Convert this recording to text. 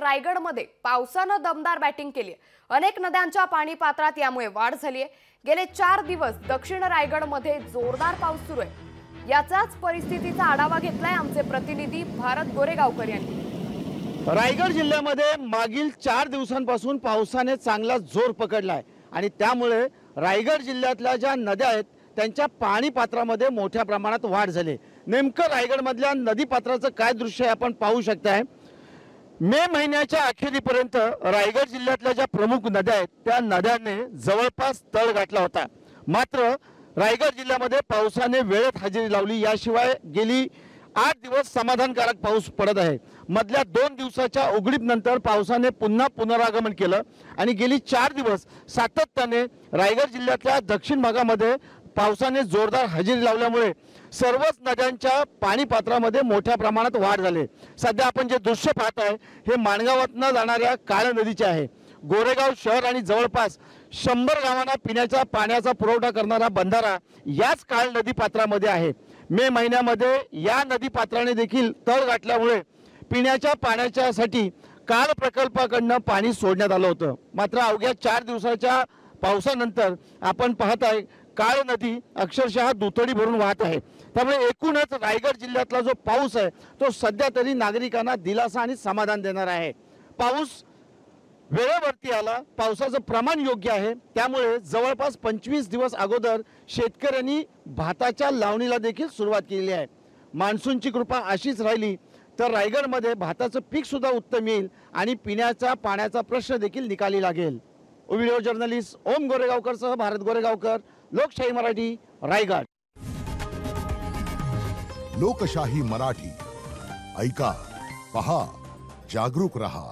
रायगडमध्ये पावसानं दमदार बॅटिंग केली आहे। अनेक नद्यांच्या पाणी पात्रात यामुळे वाढ झाली आहे। गेले 4 दिवस दक्षिण रायगडमध्ये जोरदार पाऊस सुरू आहे। याचाच परिस्थितीचा आढावा घेतलाय आमचे प्रतिनिधी भारत गोरेगावकर यांनी। रायगड जिल्ह्यामध्ये मागील 4 दिवसांपासून पावसाने चांगला जोर पकडलाय आणि त्यामुळे रायगड जिल्ह्यातल्या ज्या नद्या आहेत त्यांच्या पाणी पात्रामध्ये मोठ्या प्रमाणात वाढ झाली। नेमकं रायगडमधल्या नदी पात्राचं काय दृश्य आहे आपण पाहू शकताय। मे महिन्याच्या अखेरीपर्यंत रायगड जिल्ह्यातल्या ज्या प्रमुख नद्या आहेत त्या नद्यांनी जवळपास तळ गाठला होता। मात्र रायगड जिल्ह्यामध्ये पावसाने वेळेत हजेरी लावली। याशिवाय गेली 8 दिवस समाधानकारक पाऊस पडत आहे। मधल्या 2 दिवसाच्या उघडीपनंतर पावसाने पुन्हा पुनरागमन केलं आणि गेली 4 दिवस सातत्याने रायगड जिल्ह्यातल्या दक्षिण भागामध्ये पावसाने जोरदार हजेरी लावल्यामुळे सर्वच नद्यांच्या पाणी पात्रामध्ये मोठ्या प्रमाणात वाढ झाली। सध्या आपण जे दृश्य पाहत आहे हे माणगावातून जाणाऱ्या काळ नदीचे आहे। गोरेगाव शहर आणि जवळपास 100 गावांना पिण्याच्या पाण्याचा पुरवठा करणारा बंधारा याच काळ नदी पात्रामध्ये आहे। मे महिन्यामध्ये या नदी पात्राने देखील तळ गाठल्यामुळे पिण्याच्या पाण्याच्यासाठी काळ प्रकल्पाकडून पाणी सोडण्यात आलं होतं। मात्र अवघ्या 4 दिवसाच्या पावसानंतर आपण पाहत आहे काळ नदी अक्षरशः दुथडी भरून वाहत आहे। त्यामुळे एकूणच रायगड जिल्ह्यातला जो पाऊस आहे तो सध्या तरी नागरिकांना दिलासा आणि समाधान देणार आहे। पाऊस वेळेवरती आला, पावसाचं प्रमाण योग्य आहे। त्यामुळे जवळपास 25 दिवस अगोदर शेतकऱ्यांनी भाताच्या लावणीला देखील सुरुवात केली आहे। मान्सूनची कृपा अशीच राहिली तर रायगडमध्ये भाताचं पीक सुद्धा उत्तम येईल आणि पिण्याच्या पाण्याचा प्रश्न देखील निकाली लागेल। व्हिडिओ जर्नलिस्ट ओम गोरेगावकर सह भारत गोरेगावकर, लोकशाही मराठी, रायगड। लोकशाही मराठी ऐका, पहा, जागरूक रहा।